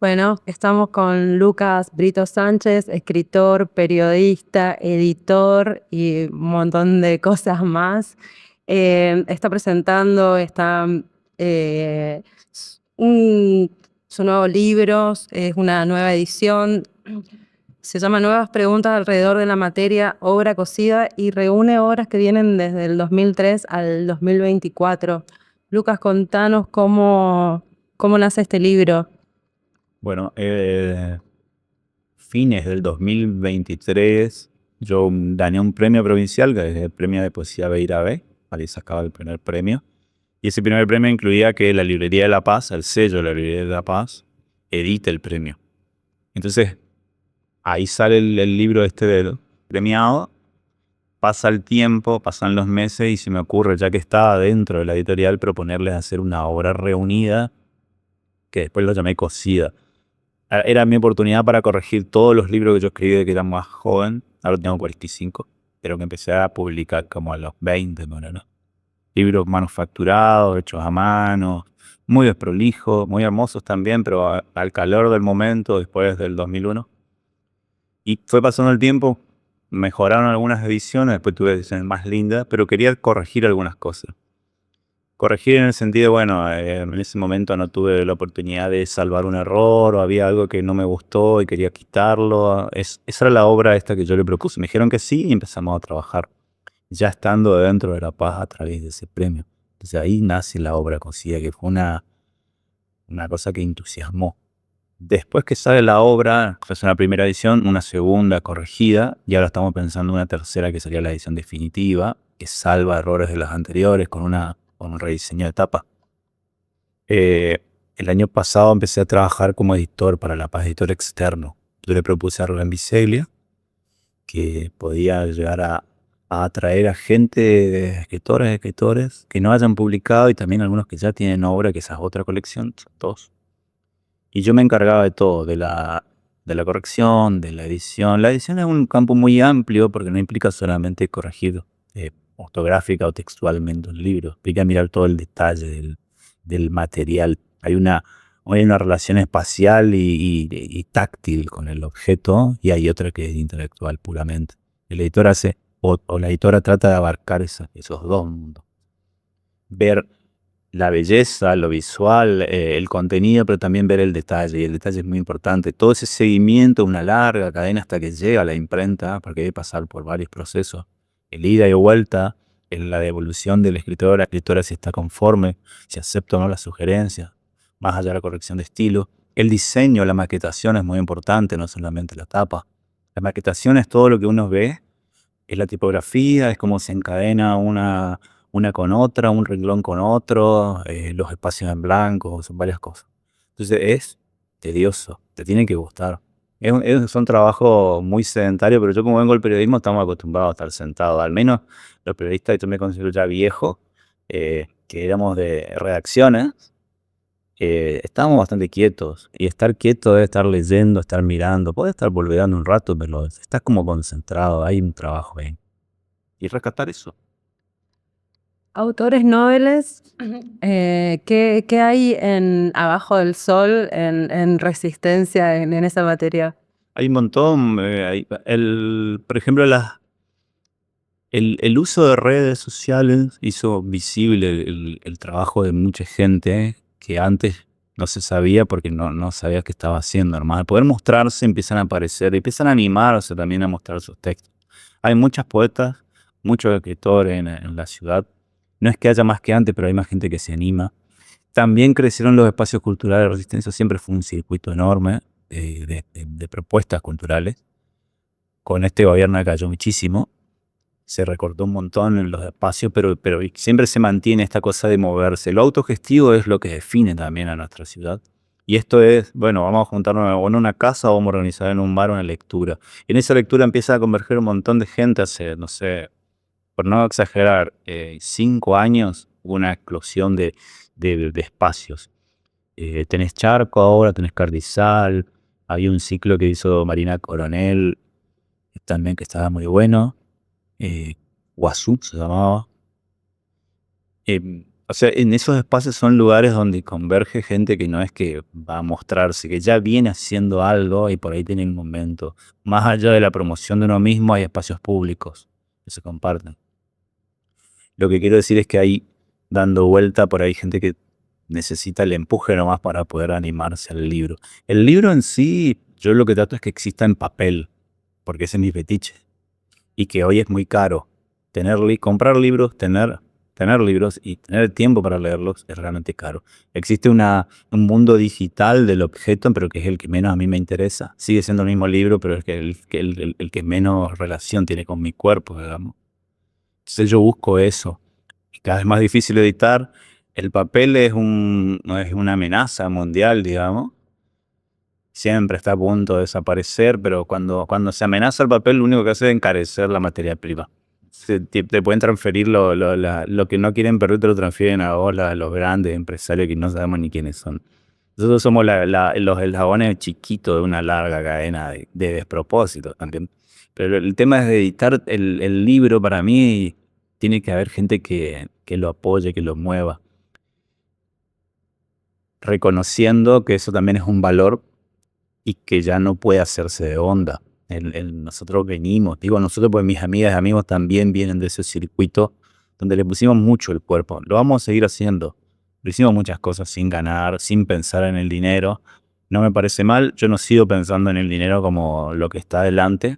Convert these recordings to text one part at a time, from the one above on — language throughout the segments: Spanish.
Bueno, estamos con Lucas Brito Sánchez, escritor, periodista, editor y un montón de cosas más. Está presentando eh, un- su nuevo libro, es una nueva edición. Se llama Nuevas preguntas alrededor de la materia, obra cocida, y reúne obras que vienen desde el 2003 al 2024. Lucas, contanos cómo nace este libro. Bueno, fines del 2023 yo gané un premio provincial, que es el Premio de Poesía Beira B. Ahí sacaba el primer premio. Y ese primer premio incluía que la Librería de La Paz, el sello de la Librería de La Paz, edite el premio. Entonces, ahí sale el libro del premiado, pasa el tiempo, pasan los meses y se me ocurre, ya que estaba dentro de la editorial, proponerles hacer una obra reunida, que después lo llamé Cocida. Era mi oportunidad para corregir todos los libros que yo escribí de que era más joven. Ahora tengo 45, pero que empecé a publicar como a los 20, ¿no? Libros manufacturados, hechos a mano, muy desprolijos, muy hermosos también, pero al calor del momento, después del 2001. Y fue pasando el tiempo, mejoraron algunas ediciones, después tuve ediciones más lindas, pero quería corregir algunas cosas. Corregir en el sentido, bueno, en ese momento no tuve la oportunidad de salvar un error o había algo que no me gustó y quería quitarlo. Esa era la obra esta que yo le propuse. Me dijeron que sí y empezamos a trabajar, ya estando dentro de La Paz a través de ese premio. Entonces ahí nace la obra Cocida, que fue una cosa que entusiasmó. Después que sale la obra, fue una primera edición, una segunda corregida, y ahora estamos pensando en una tercera que sería la edición definitiva, que salva errores de las anteriores con un rediseño de tapa. El año pasado empecé a trabajar como editor para La Paz, editor externo. Yo le propuse a Rubén Biseglia que podía llegar a atraer a gente, escritores que no hayan publicado y también algunos que ya tienen obra, que esa es otra colección, son dos. Y yo me encargaba de todo, de la corrección, de la edición. La edición es un campo muy amplio porque no implica solamente corregir ortográfica o textualmente un libro. Implica mirar todo el detalle del material. Hay una relación espacial y táctil con el objeto y hay otra que es intelectual puramente. El editor hace, o la editora trata de abarcar esos dos mundos. Ver la belleza, lo visual, el contenido, pero también ver el detalle, y el detalle es muy importante. Todo ese seguimiento, una larga cadena hasta que llega a la imprenta, porque debe pasar por varios procesos. El ida y vuelta, la devolución del escritor, la escritora si está conforme, si acepta o no las sugerencias, más allá de la corrección de estilo. El diseño, la maquetación es muy importante, no solamente la tapa. La maquetación es todo lo que uno ve, es la tipografía, es cómo se encadena una con otra, un renglón con otro, los espacios en blanco, son varias cosas. Entonces es tedioso, te tiene que gustar. Es un trabajo muy sedentario, pero yo como vengo del periodismo estamos acostumbrados a estar sentados. Al menos los periodistas, yo me considero ya viejo, que éramos de redacciones, estábamos bastante quietos. Y estar quieto es estar leyendo, estar mirando, puedes estar volviendo un rato, pero estás como concentrado, hay un trabajo ahí. Y rescatar eso. Autores noveles, ¿qué hay en Abajo del Sol, en Resistencia, en esa materia? Hay un montón, por ejemplo, el uso de redes sociales hizo visible el trabajo de mucha gente que antes no se sabía porque no sabía qué estaba haciendo, hermano. Al poder mostrarse, empiezan a aparecer, empiezan a animarse también a mostrar sus textos. Hay muchas poetas, muchos escritores en la ciudad. No es que haya más que antes, pero hay más gente que se anima. También crecieron los espacios culturales. Resistencia siempre fue un circuito enorme de propuestas culturales. Con este gobierno cayó muchísimo, se recortó un montón en los espacios, pero siempre se mantiene esta cosa de moverse. Lo autogestivo es lo que define también a nuestra ciudad. Y esto es, bueno, vamos a juntarnos o en una casa o vamos a organizar en un bar una lectura. Y en esa lectura empieza a converger un montón de gente hace, no sé, por no exagerar, 5 años hubo una explosión de espacios. Tenés Charco ahora, tenés Cardizal, había un ciclo que hizo Marina Coronel, también que estaba muy bueno, Guazú se llamaba. O sea, en esos espacios son lugares donde converge gente que no es que va a mostrarse, que ya viene haciendo algo y por ahí tiene un momento. Más allá de la promoción de uno mismo, hay espacios públicos que se comparten. Lo que quiero decir es que hay dando vuelta por ahí gente que necesita el empuje nomás para poder animarse al libro. El libro en sí, yo lo que trato es que exista en papel, porque ese es mi fetiche. Y que hoy es muy caro. Comprar libros, tener libros y tener el tiempo para leerlos es realmente caro. Existe un mundo digital del objeto, pero que es el que menos a mí me interesa. Sigue siendo el mismo libro, pero es que el que menos relación tiene con mi cuerpo, digamos. Entonces yo busco eso. Y cada vez más difícil de editar. El papel no es una amenaza mundial, digamos. Siempre está a punto de desaparecer, pero cuando se amenaza el papel, lo único que hace es encarecer la materia prima. Te pueden transferir lo que no quieren perder, te lo transfieren a vos, los grandes empresarios que no sabemos ni quiénes son. Nosotros somos los eslabones chiquitos de una larga cadena de despropósitos también. Pero el tema es de editar el libro, para mí, tiene que haber gente que lo apoye, que lo mueva, reconociendo que eso también es un valor y que ya no puede hacerse de onda. Nosotros venimos, digo nosotros porque mis amigas y amigos también vienen de ese circuito donde le pusimos mucho el cuerpo. Lo vamos a seguir haciendo. Lo hicimos muchas cosas sin ganar, sin pensar en el dinero. No me parece mal, yo no sigo pensando en el dinero como lo que está adelante,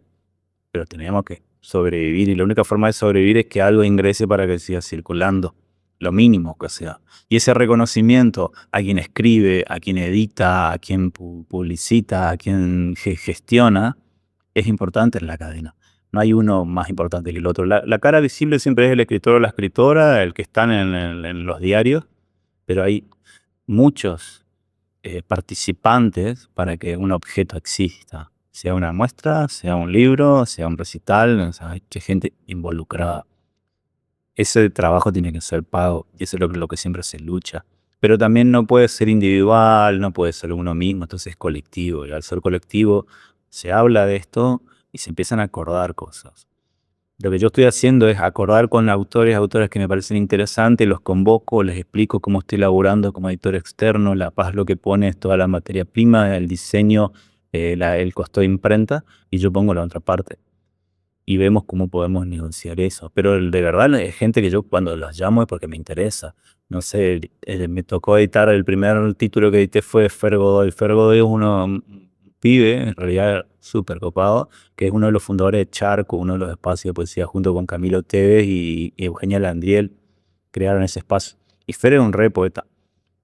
pero tenemos que sobrevivir y la única forma de sobrevivir es que algo ingrese para que siga circulando, lo mínimo que sea. Y ese reconocimiento a quien escribe, a quien edita, a quien publicita, a quien gestiona, es importante en la cadena. No hay uno más importante que el otro. La cara visible siempre es el escritor o la escritora, el que están en los diarios, pero hay muchos participantes para que un objeto exista. Sea una muestra, sea un libro, sea un recital, o sea, hay mucha gente involucrada. Ese trabajo tiene que ser pago y eso es lo que siempre se lucha. Pero también no puede ser individual, no puede ser uno mismo, entonces es colectivo. Y al ser colectivo se habla de esto y se empiezan a acordar cosas. Lo que yo estoy haciendo es acordar con autores, autoras que me parecen interesantes, los convoco, les explico cómo estoy laburando como editor externo. La Paz lo que pone es toda la materia prima, el diseño, el costo de imprenta, y yo pongo la otra parte. Y vemos cómo podemos negociar eso. Pero de verdad es gente que yo cuando los llamo es porque me interesa. No sé, me tocó editar, el primer título que edité fue Fer Godoy. Fer Godoy es un pibe, en realidad súper copado, que es uno de los fundadores de Charco, uno de los espacios de poesía, junto con Camilo Tevez y Eugenia Landriel, crearon ese espacio. Y Fer es un re poeta.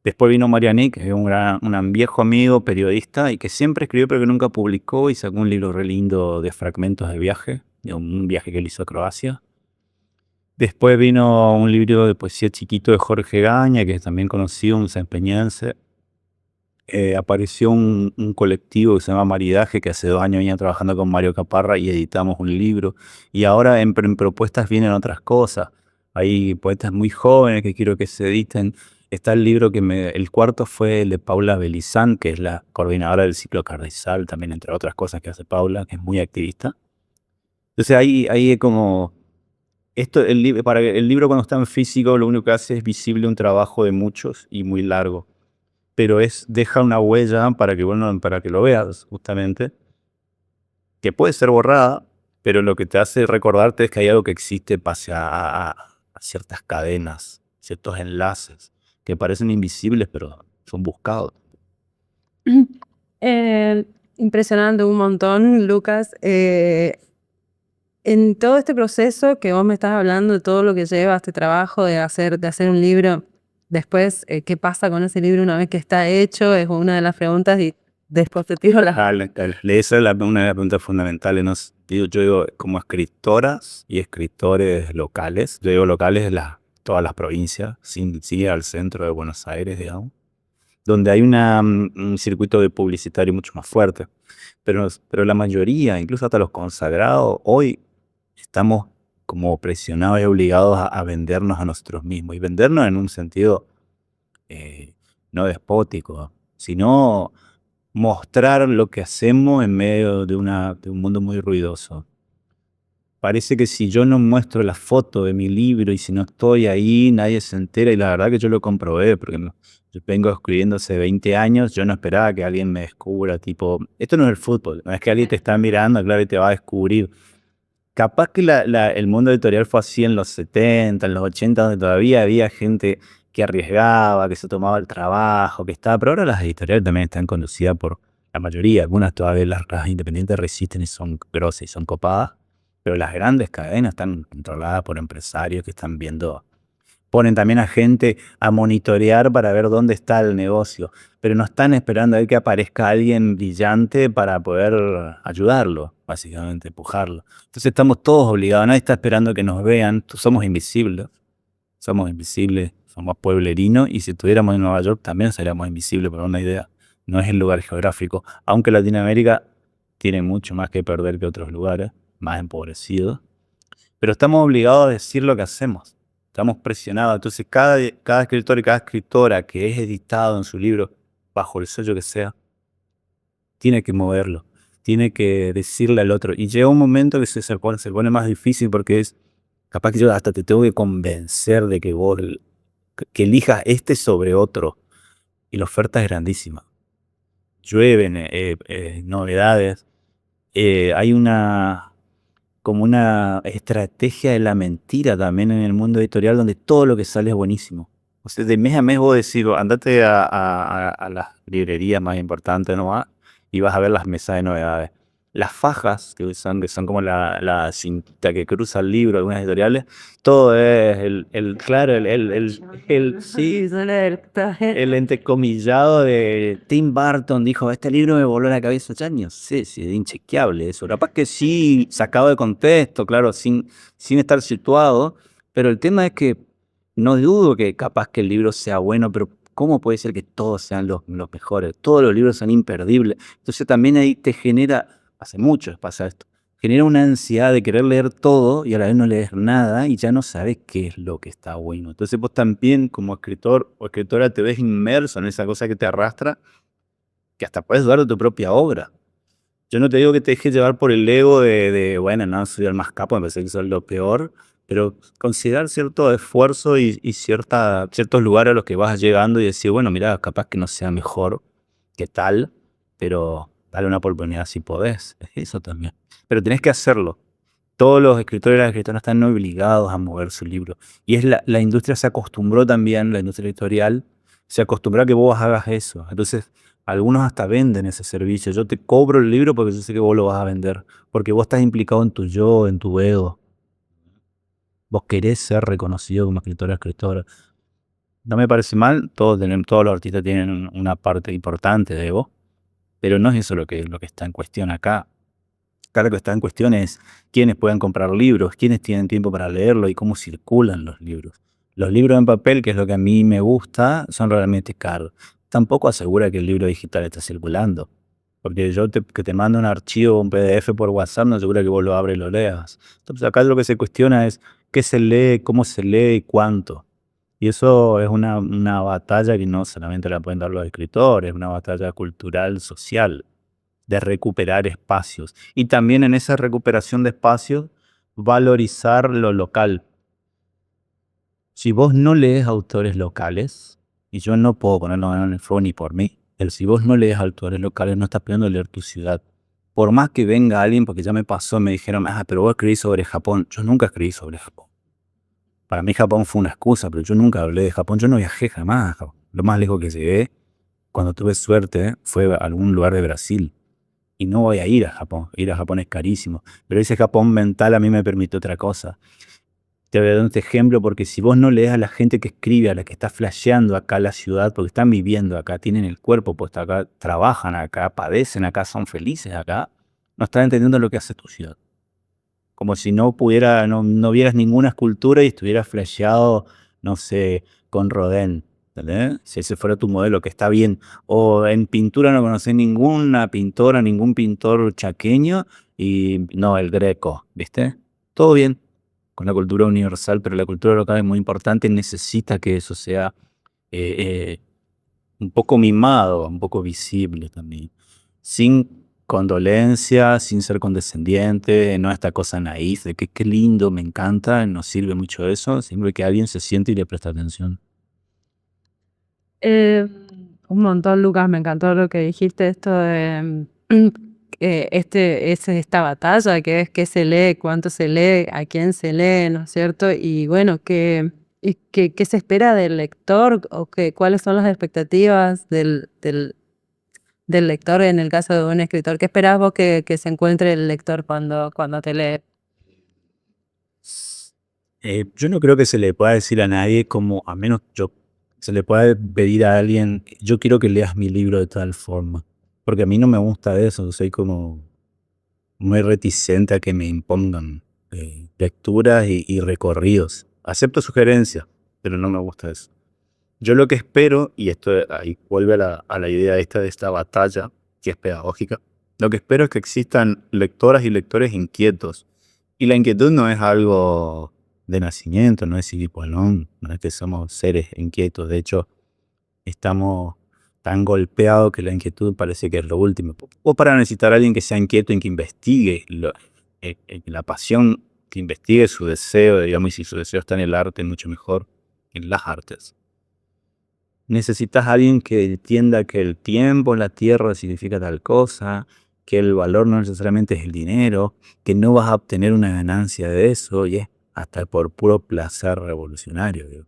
Después vino Marianic, que es un viejo amigo, periodista, y que siempre escribió pero que nunca publicó, y sacó un libro re lindo de fragmentos de viaje, de un viaje que él hizo a Croacia. Después vino un libro de poesía chiquito de Jorge Gaña, que es también conocido, un sanpeñense. Apareció un colectivo que se llama Maridaje, que hace 2 años venía trabajando con Mario Caparra y editamos un libro. Y ahora en propuestas vienen otras cosas. Hay poetas muy jóvenes que quiero que se editen. Está el libro el cuarto fue el de Paula Belizán, que es la coordinadora del ciclo Carrizal, también entre otras cosas que hace Paula, que es muy activista. Entonces ahí es como, para el libro cuando está en físico lo único que hace es visible un trabajo de muchos y muy largo, pero deja una huella para que lo veas, justamente, que puede ser borrada, pero lo que te hace recordarte es que hay algo que existe pase a ciertas cadenas, ciertos enlaces, que parecen invisibles, pero son buscados. Eh, Impresionante un montón, Lucas. En todo este proceso que vos me estás hablando, de todo lo que lleva este trabajo de hacer un libro, después, ¿qué pasa con ese libro una vez que está hecho? Es una de las preguntas y después te tiro la... Dale. Esa es una de las preguntas fundamentales. ¿No? Yo digo, como escritoras y escritores locales, yo digo locales todas las provincias, sin ir al centro de Buenos Aires, digamos, donde hay un circuito de publicitario mucho más fuerte. Pero la mayoría, incluso hasta los consagrados, hoy estamos como presionados y obligados a vendernos a nosotros mismos. Y vendernos en un sentido no despótico, sino mostrar lo que hacemos en medio de un mundo muy ruidoso. parece que si yo no muestro la foto de mi libro y si no estoy ahí, nadie se entera. Y la verdad que yo lo comprobé, porque yo vengo escribiendo hace 20 años, yo no esperaba que alguien me descubra, tipo, esto no es el fútbol, no es que alguien te está mirando, claro, y te va a descubrir. Capaz que el mundo editorial fue así en los 70, en los 80, donde todavía había gente que arriesgaba, que se tomaba el trabajo, que estaba, pero ahora las editoriales también están conducidas por la mayoría, algunas todavía las independientes resisten y son grosas y son copadas, pero las grandes cadenas están controladas por empresarios que están viendo, ponen también a gente a monitorear para ver dónde está el negocio, pero no están esperando a ver que aparezca alguien brillante para poder ayudarlo, básicamente, empujarlo. Entonces estamos todos obligados, nadie está esperando que nos vean, somos invisibles, somos pueblerinos, y si estuviéramos en Nueva York también seríamos invisibles, por una idea. No es el lugar geográfico, aunque Latinoamérica tiene mucho más que perder que otros lugares, más empobrecidos, pero estamos obligados a decir lo que hacemos. Estamos presionados. Entonces, cada escritor y cada escritora que es editado en su libro, bajo el sello que sea, tiene que moverlo, tiene que decirle al otro. Y llega un momento que se pone más difícil, porque es capaz que yo hasta te tengo que convencer de que vos que elijas este sobre otro. Y la oferta es grandísima. Llueven novedades. Hay como una estrategia de la mentira también en el mundo editorial, donde todo lo que sale es buenísimo. O sea, de mes a mes vos decís, andate a las librerías más importantes nomás y vas a ver las mesas de novedades. Las fajas que son como la cinta que cruza el libro, algunas editoriales, todo es claro, sí, el entrecomillado de Tim Burton dijo, este libro me voló la cabeza 8 años. Sí, sí, es inchequeable eso. Capaz que sí, sacado de contexto, claro, sin estar situado, pero el tema es que no dudo que capaz que el libro sea bueno, pero ¿cómo puede ser que todos sean los mejores? Todos los libros son imperdibles. Entonces también ahí te genera, hace mucho pasa esto, genera una ansiedad de querer leer todo y a la vez no lees nada y ya no sabes qué es lo que está bueno. Entonces vos también como escritor o escritora te ves inmerso en esa cosa que te arrastra, que hasta puedes dudar de tu propia obra. Yo no te digo que te dejes llevar por el ego bueno, no, soy el más capo, me parece que soy lo peor, pero considerar cierto esfuerzo y ciertos lugares a los que vas llegando y decir, bueno, mira, capaz que no sea mejor que tal, pero dale una oportunidad si podés. Es eso también. Pero tenés que hacerlo. Todos los escritores y las escritoras están obligados a mover su libro. Y es la industria se acostumbró también, la industria editorial, se acostumbró a que vos hagas eso. Entonces, algunos hasta venden ese servicio. Yo te cobro el libro porque yo sé que vos lo vas a vender. Porque vos estás implicado en tu yo, en tu ego. Vos querés ser reconocido como escritora, escritora. No me parece mal, todos los artistas tienen una parte importante de ego, pero no es eso lo que está en cuestión acá. Acá lo que está en cuestión es quiénes pueden comprar libros, quiénes tienen tiempo para leerlo y cómo circulan los libros. Los libros en papel, que es lo que a mí me gusta, son realmente caros. Tampoco asegura que el libro digital está circulando. Porque que te mando un archivo, un PDF por WhatsApp, no asegura que vos lo abres y lo leas. Entonces acá lo que se cuestiona es qué se lee, cómo se lee y cuánto. Y eso es una batalla que no solamente la pueden dar los escritores, es una batalla cultural, social, de recuperar espacios. Y también en esa recuperación de espacios, valorizar lo local. Si vos no lees autores locales, y yo no puedo ponerlo en el fuego ni por mí, si vos no lees autores locales, no estás pudiendo leer tu ciudad. Por más que venga alguien, porque ya me pasó, me dijeron, pero vos escribís sobre Japón. Yo nunca escribí sobre Japón. Para mí Japón fue una excusa, pero yo nunca hablé de Japón. Yo no viajé jamás a Japón. Lo más lejos que llegué, cuando tuve suerte, fue a algún lugar de Brasil. Y no voy a ir a Japón. Ir a Japón es carísimo. Pero ese Japón mental a mí me permitió otra cosa. Te voy a dar un ejemplo, porque si vos no lees a la gente que escribe, a la que está flasheando acá la ciudad, porque están viviendo acá, tienen el cuerpo puesto acá, trabajan acá, padecen acá, son felices acá, no estás entendiendo lo que hace tu ciudad. Como si no vieras ninguna escultura y estuvieras flasheado, no sé, con Rodin, ¿entendés? Si ese fuera tu modelo, que está bien. O en pintura no conocés ninguna pintora, ningún pintor chaqueño, y no, el Greco, ¿viste? Todo bien con la cultura universal, pero la cultura local es muy importante, necesita que eso sea un poco mimado, un poco visible también, sin condolencia, sin ser condescendiente, no esta cosa naif de que qué lindo, me encanta, no sirve mucho eso, sirve que alguien se siente y le presta atención. Eh, un montón, Lucas, me encantó lo que dijiste, esto de esta batalla, que es qué se lee, cuánto se lee, a quién se lee, ¿no es cierto? Y bueno, qué se espera del lector o cuáles son las expectativas del lector en el caso de un escritor. ¿Qué esperás vos que se encuentre el lector cuando te lee? Yo no creo que se le pueda decir a nadie como, a menos se le pueda pedir a alguien, yo quiero que leas mi libro de tal forma, porque a mí no me gusta eso, soy como muy reticente a que me impongan lecturas y recorridos. Acepto sugerencias, pero no me gusta eso. Yo lo que espero, y esto ahí vuelve a la idea esta de esta batalla, que es pedagógica, lo que espero es que existan lectoras y lectores inquietos. Y la inquietud no es algo de nacimiento, no es Silipolón, no es que somos seres inquietos. De hecho, estamos tan golpeados que la inquietud parece que es lo último. O para necesitar a alguien que sea inquieto y que investigue la pasión, que investigue su deseo, digamos, y si su deseo está en el arte, mucho mejor en las artes. Necesitas a alguien que entienda que el tiempo en la tierra significa tal cosa, que el valor no necesariamente es el dinero, que no vas a obtener una ganancia de eso, y es hasta por puro placer revolucionario. Digo.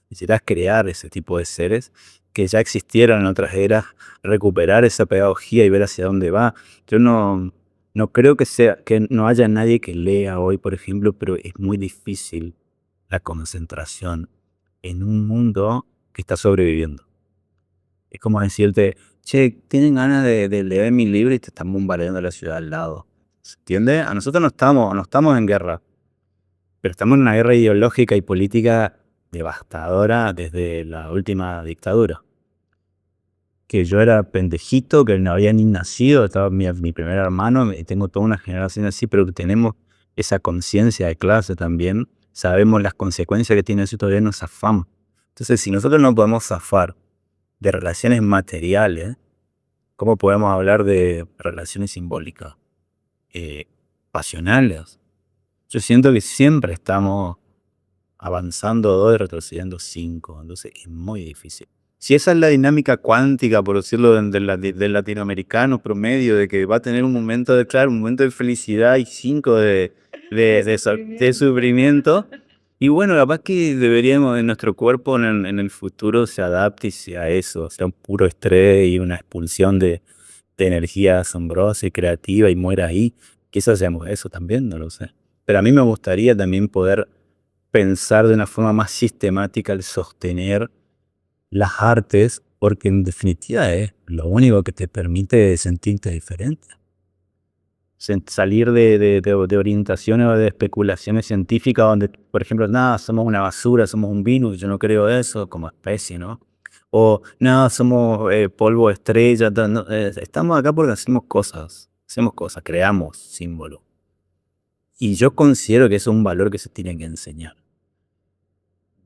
Necesitas crear ese tipo de seres que ya existieran en otras eras, recuperar esa pedagogía y ver hacia dónde va. Yo no creo que no haya nadie que lea hoy, por ejemplo, pero es muy difícil la concentración en un mundo que está sobreviviendo. Es como decirte, che, tienen ganas de leer mi libro y te están bombardeando la ciudad al lado. ¿Se entiende? A nosotros no estamos en guerra, pero estamos en una guerra ideológica y política devastadora desde la última dictadura. Que yo era pendejito, que no había ni nacido, estaba mi primer hermano, y tengo toda una generación así, pero que tenemos esa conciencia de clase también, sabemos las consecuencias que tiene eso y todavía nos zafamos. Entonces, si nosotros no podemos zafar de relaciones materiales, ¿cómo podemos hablar de relaciones simbólicas, pasionales? Yo siento que siempre estamos avanzando 2 y retrocediendo 5, entonces es muy difícil. Si esa es la dinámica cuántica, por decirlo, del latinoamericano promedio, de que va a tener un momento de, claro, un momento de felicidad y 5 de sufrimiento, y bueno, capaz que deberíamos, en nuestro cuerpo en el futuro se adapte y sea eso, sea un puro estrés y una expulsión de energía asombrosa y creativa y muera ahí. Quizás seamos eso también, no lo sé. Pero a mí me gustaría también poder pensar de una forma más sistemática el sostener las artes, porque en definitiva es lo único que te permite sentirte diferente. Salir de orientaciones o de especulaciones científicas donde, por ejemplo, nada, somos una basura, somos un virus, yo no creo eso como especie, ¿no? O nada, somos polvo de estrella, no, estamos acá porque hacemos cosas, creamos símbolos. Y yo considero que eso es un valor que se tiene que enseñar.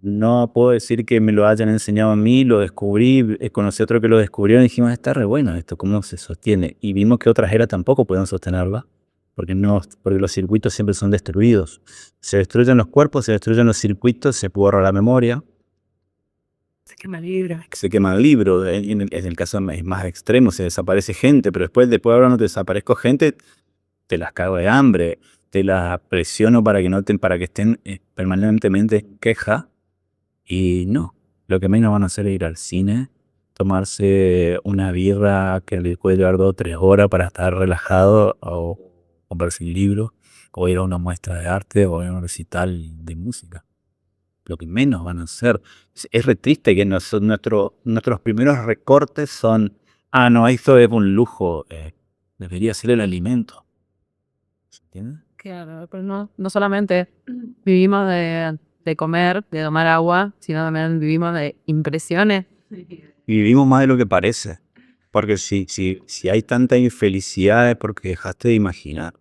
No puedo decir que me lo hayan enseñado a mí, lo descubrí, conocí a otro que lo descubrió y dijimos, está re bueno esto, ¿cómo se sostiene? Y vimos que otras eras tampoco pueden sostenerla, porque los circuitos siempre son destruidos. Se destruyen los cuerpos, se destruyen los circuitos, se borra la memoria. Se quema el libro. Se quema el libro, en el caso más extremo, se desaparece gente, pero después ahora no te desaparezco gente, te las cago de hambre, te las presiono para que estén permanentemente en queja. Y no, lo que menos van a hacer es ir al cine, tomarse una birra que les puede llevar 2 o 3 horas para estar relajado, o comprarse un libro, o ir a una muestra de arte, o ir a un recital de música. Lo que menos van a hacer. Es re triste que nuestros primeros recortes son, no, esto es un lujo, debería ser el alimento. ¿Se entiende? Claro, pero no solamente vivimos de comer, de tomar agua, sino también vivimos de impresiones. Y vivimos más de lo que parece. Porque si hay tanta infelicidad es porque dejaste de imaginar.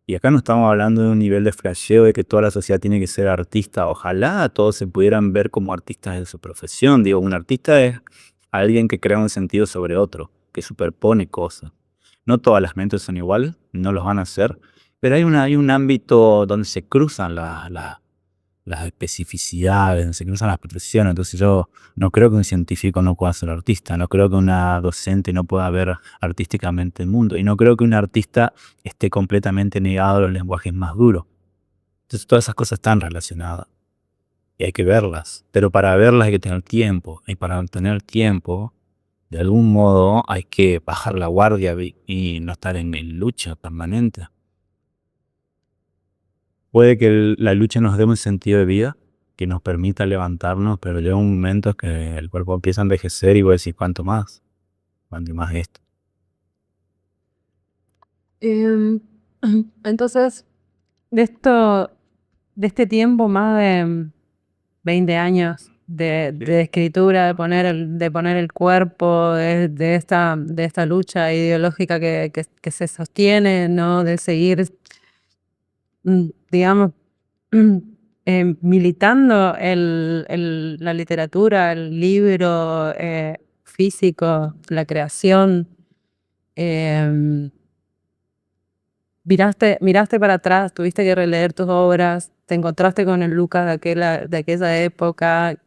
Y acá no estamos hablando de un nivel de flasheo de que toda la sociedad tiene que ser artista. Ojalá todos se pudieran ver como artistas de su profesión. Digo, un artista es alguien que crea un sentido sobre otro, que superpone cosas. No todas las mentes son igual, no los van a hacer, pero hay un ámbito donde se cruzan las especificidades, se cruzan las profesiones. Entonces yo no creo que un científico no pueda ser artista, no creo que una docente no pueda ver artísticamente el mundo, y no creo que un artista esté completamente negado a los lenguajes más duros. Entonces todas esas cosas están relacionadas y hay que verlas, pero para verlas hay que tener tiempo, y para tener tiempo, de algún modo, hay que bajar la guardia y no estar en lucha permanente. Puede que la lucha nos dé un sentido de vida que nos permita levantarnos, pero llega un momento que el cuerpo empieza a envejecer y voy a decir, ¿cuánto más? ¿Cuánto más esto? Em, entonces, de esto, de este tiempo, más de 20 años de escritura, de poner el cuerpo, de esta lucha ideológica que se sostiene, ¿no? De seguir, digamos, militando la literatura, el libro físico, la creación. em, miraste para atrás, tuviste que releer tus obras, te encontraste con el Lucas de aquella época.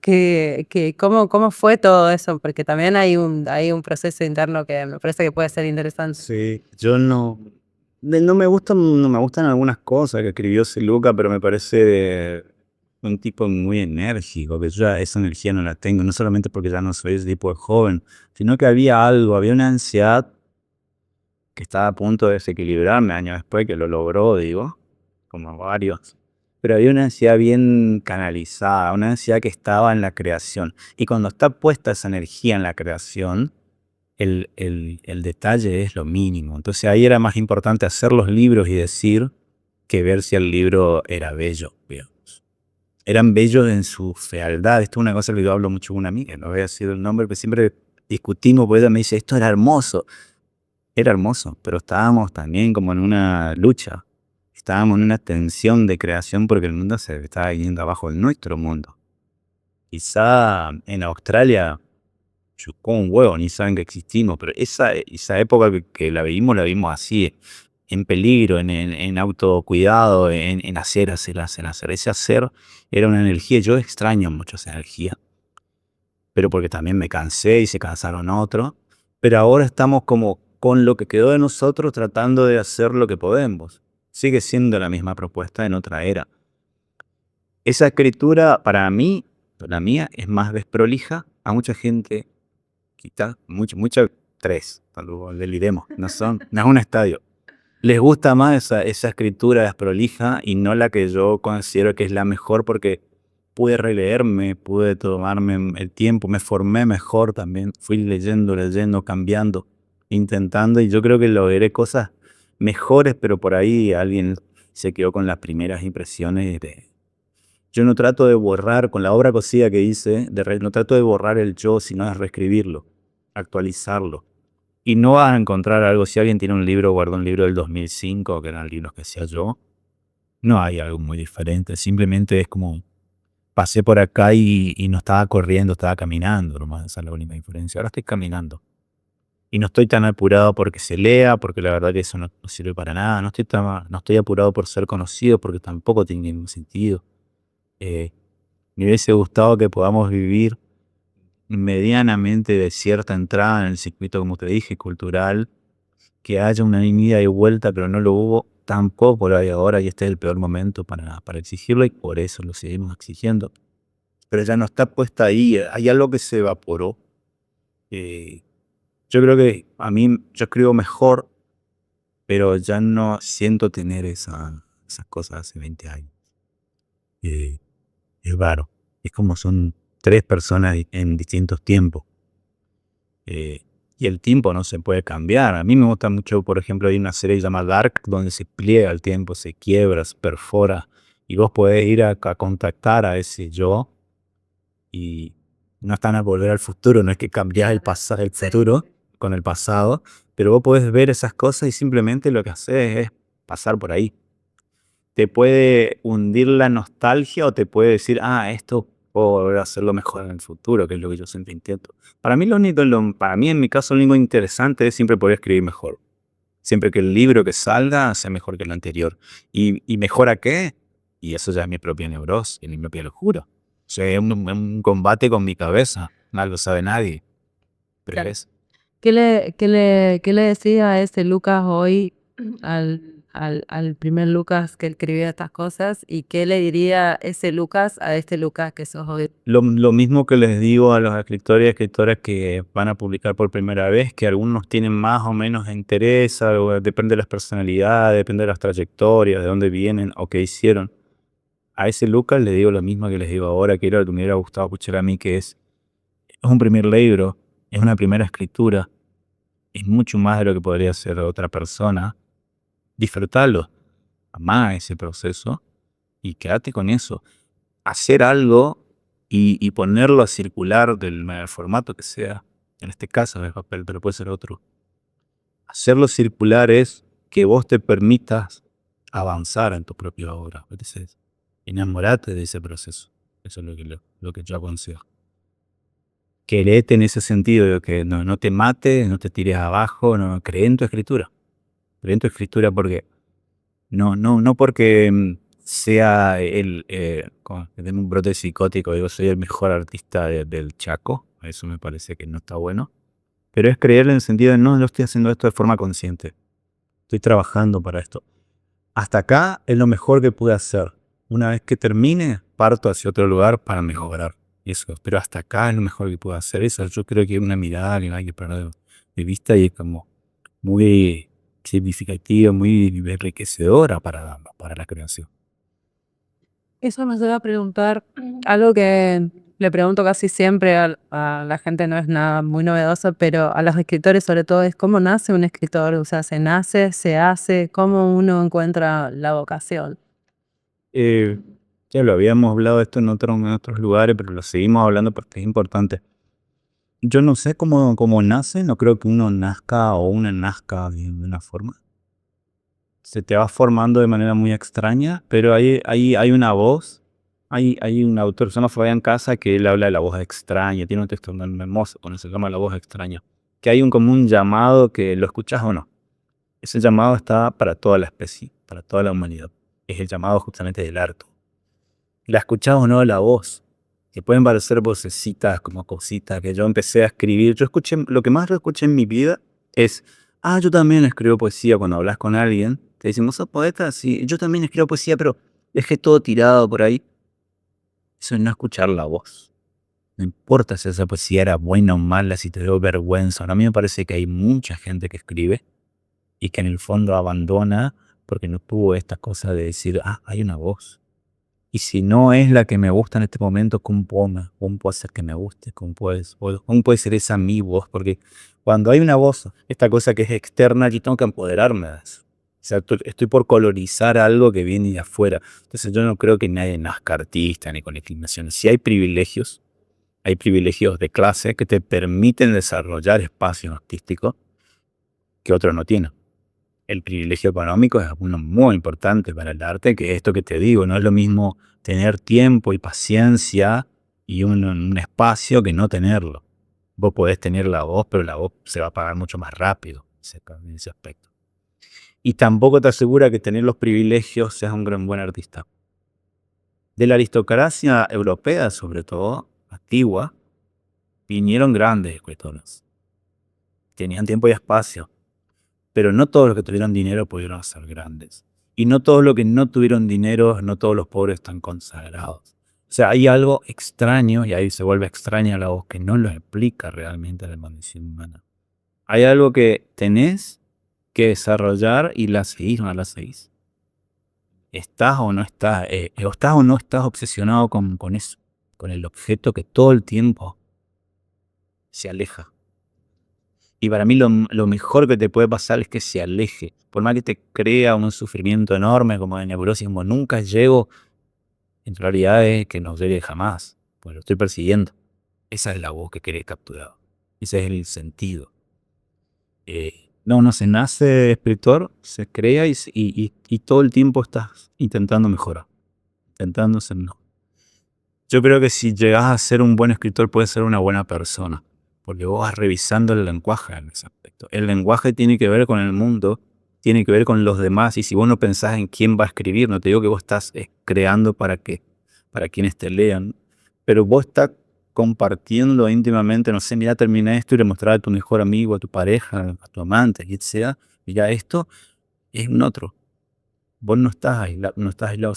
¿Cómo fue todo eso? Porque también hay un proceso interno que me parece que puede ser interesante. Sí, yo no me gustan algunas cosas que escribió ese Luca, pero me parece un tipo muy enérgico, que yo ya esa energía no la tengo, no solamente porque ya no soy ese tipo de joven, sino que había algo, había una ansiedad que estaba a punto de desequilibrarme años después, que lo logró, digo, como varios. Pero había una ansiedad bien canalizada, una ansiedad que estaba en la creación. Y cuando está puesta esa energía en la creación, el detalle es lo mínimo. Entonces ahí era más importante hacer los libros y decir que ver si el libro era bello, digamos. Eran bellos en su fealdad. Esto es una cosa que yo hablo mucho con una amiga, no voy a decir el nombre, pero siempre discutimos, porque ella me dice, esto era hermoso. Era hermoso, pero estábamos también como en una lucha. Estábamos en una tensión de creación porque el mundo se estaba yendo abajo de nuestro mundo. Quizá en Australia chupó un huevo, ni saben que existimos, pero esa época que la vimos así, en peligro, en autocuidado, en hacer. Ese hacer era una energía, yo extraño mucho esa energía, pero porque también me cansé y se cansaron otros, pero ahora estamos como con lo que quedó de nosotros tratando de hacer lo que podemos. Sigue siendo la misma propuesta en otra era. Esa escritura para mí, la mía, es más desprolija. A mucha gente, quizás, mucha, tres, cuando deliremos, no es un estadio. Les gusta más esa escritura desprolija y no la que yo considero que es la mejor, porque pude releerme, pude tomarme el tiempo, me formé mejor también, fui leyendo, cambiando, intentando, y yo creo que logré cosas mejores, pero por ahí alguien se quedó con las primeras impresiones Yo no trato de borrar, con la obra cosida que hice, no trato de borrar el yo, sino de reescribirlo, actualizarlo. Y no vas a encontrar algo, si alguien tiene un libro, guardó un libro del 2005, que eran libros que hacía yo, no hay algo muy diferente, simplemente es como, pasé por acá y no estaba corriendo, estaba caminando, nomás, esa es la única diferencia. Ahora estoy caminando. Y no estoy tan apurado porque se lea, porque la verdad que eso no sirve para nada. No estoy apurado por ser conocido, porque tampoco tiene ningún sentido. Me hubiese gustado que podamos vivir medianamente de cierta entrada en el circuito, como te dije, cultural, que haya una ida y vuelta, pero no lo hubo, tampoco lo hay ahora, y este es el peor momento para exigirlo, y por eso lo seguimos exigiendo. Pero ya no está puesta ahí, hay algo que se evaporó. Yo creo que yo escribo mejor, pero ya no siento tener esas cosas hace 20 años. Eh, es raro. Es como son tres personas en distintos tiempos. Y el tiempo no se puede cambiar. A mí me gusta mucho, por ejemplo, hay una serie llamada Dark, donde se pliega el tiempo, se quiebra, se perfora, y vos podés ir a contactar a ese yo, y no están a volver al futuro, no es que cambiás el futuro con el pasado, pero vos podés ver esas cosas y simplemente lo que haces es pasar por ahí. Te puede hundir la nostalgia o te puede decir, esto puedo volver a hacerlo mejor en el futuro, que es lo que yo siempre intento. Para mí, para mí, en mi caso, lo único interesante es siempre poder escribir mejor. Siempre que el libro que salga sea mejor que el anterior. ¿Y mejor a qué? Y eso ya es mi propia neurosis, y mi propia locura. O sea, es un combate con mi cabeza. No lo sabe nadie. Pero Claro. es. ¿Qué le decía a ese Lucas hoy, al primer Lucas que escribía estas cosas? ¿Y qué le diría ese Lucas a este Lucas que sos hoy? Lo mismo que les digo a los escritores y escritoras que van a publicar por primera vez, que algunos tienen más o menos interés, depende de las personalidades, depende de las trayectorias, de dónde vienen o qué hicieron. A ese Lucas le digo lo mismo que les digo ahora, que era lo que me hubiera gustado escuchar a mí, que es un primer libro, es una primera escritura, es mucho más de lo que podría hacer otra persona. Disfrutarlo, amá ese proceso y quédate con eso. Hacer algo y ponerlo a circular del formato que sea, en este caso de papel, pero puede ser otro. Hacerlo circular es que vos te permitas avanzar en tu propia obra. Entonces, enamorate de ese proceso. Eso es lo que yo aconsejo. Querete en ese sentido, de que no te mates, no te tires abajo, no, cree en tu escritura. Cree en tu escritura porque no porque sea que tenga un brote psicótico, digo, soy el mejor artista del Chaco, eso me parece que no está bueno, pero es creer en el sentido de no estoy haciendo esto de forma consciente, estoy trabajando para esto. Hasta acá es lo mejor que pude hacer. Una vez que termine, parto hacia otro lugar para mejorar. Eso, pero hasta acá es lo mejor que puedo hacer. Eso yo creo que es una mirada que no hay que perder de vista y es como muy significativa, muy enriquecedora para la creación. Eso me lleva a preguntar algo que le pregunto casi siempre a la gente, no es nada muy novedoso, pero a los escritores sobre todo es cómo nace un escritor, o sea, se nace, se hace, cómo uno encuentra la vocación. Ya lo habíamos hablado de esto en otros lugares, pero lo seguimos hablando porque es importante. Yo no sé cómo nace, no creo que uno nazca o una nazca de una forma. Se te va formando de manera muy extraña, pero hay una voz, hay un autor, se llama Fabián Casa, que él habla de la voz extraña, tiene un texto muy hermoso, cuando se llama La voz extraña, que hay como un llamado que lo escuchas o no. Ese llamado está para toda la especie, para toda la humanidad. Es el llamado justamente del arte. La escuchás o no la voz, que pueden parecer vocecitas como cositas que yo empecé a escribir. Lo que más yo escuché en mi vida es, yo también escribo poesía. Cuando hablas con alguien, te dicen, ¿vos sos poeta? Sí, yo también escribo poesía, pero dejé todo tirado por ahí. Eso es no escuchar la voz. No importa si esa poesía era buena o mala, si te dio vergüenza. A mí me parece que hay mucha gente que escribe y que en el fondo abandona porque no tuvo esta cosa de decir, hay una voz. Y si no es la que me gusta en este momento, ¿cómo puedo hacer que me guste? ¿Cómo puede ser esa mi voz? Porque cuando hay una voz, esta cosa que es externa, yo tengo que empoderarme de eso. O sea, estoy por colorizar algo que viene de afuera. Entonces yo no creo que nadie nazca artista ni con inclinaciones. Si hay privilegios de clase que te permiten desarrollar espacios artísticos que otros no tienen. El privilegio económico es uno muy importante para el arte, que es esto que te digo, no es lo mismo tener tiempo y paciencia y un espacio que no tenerlo. Vos podés tener la voz, pero la voz se va a apagar mucho más rápido en ese aspecto. Y tampoco te asegura que tener los privilegios seas un buen artista. De la aristocracia europea, sobre todo, antigua, vinieron grandes escritores. Tenían tiempo y espacio. Pero no todos los que tuvieron dinero pudieron ser grandes. Y no todos los que no tuvieron dinero, no todos los pobres están consagrados. O sea, hay algo extraño, y ahí se vuelve extraña la voz, que no lo explica realmente la condición humana. Hay algo que tenés que desarrollar y la seguís o no la seguís. Estás o no estás obsesionado con eso, con el objeto que todo el tiempo se aleja. Y para mí lo mejor que te puede pasar es que se aleje. Por más que te crea un sufrimiento enorme como de neurosis, como nunca llego, en realidad es que no llegue jamás, pues lo estoy persiguiendo. Esa es la voz que querés capturar. Ese es el sentido. No se nace escritor, se crea y todo el tiempo estás intentando mejorar, intentando ser mejor. Yo creo que si llegas a ser un buen escritor, puedes ser una buena persona. Porque vos vas revisando el lenguaje en ese aspecto. El lenguaje tiene que ver con el mundo tiene que ver con los demás, y si vos no pensás en quién va a escribir, no te digo que vos estás creando para quienes te lean, pero vos estás compartiendo íntimamente, no sé, mira, terminé esto, y le mostrás a tu mejor amigo, a tu pareja, a tu amante, quien sea, mira, esto es un otro. Vos no estás aislado,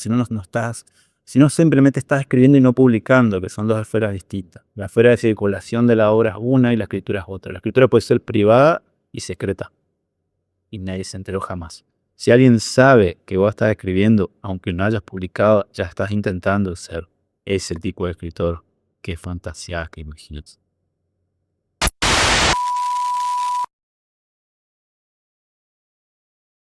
sino simplemente estás escribiendo y no publicando, que son dos esferas distintas. La esfera de circulación de la obra es una y la escritura es otra. La escritura puede ser privada y secreta, y nadie se enteró jamás. Si alguien sabe que vos estás escribiendo, aunque no hayas publicado, ya estás intentando ser ese tipo de escritor que fantaseas, que imaginas.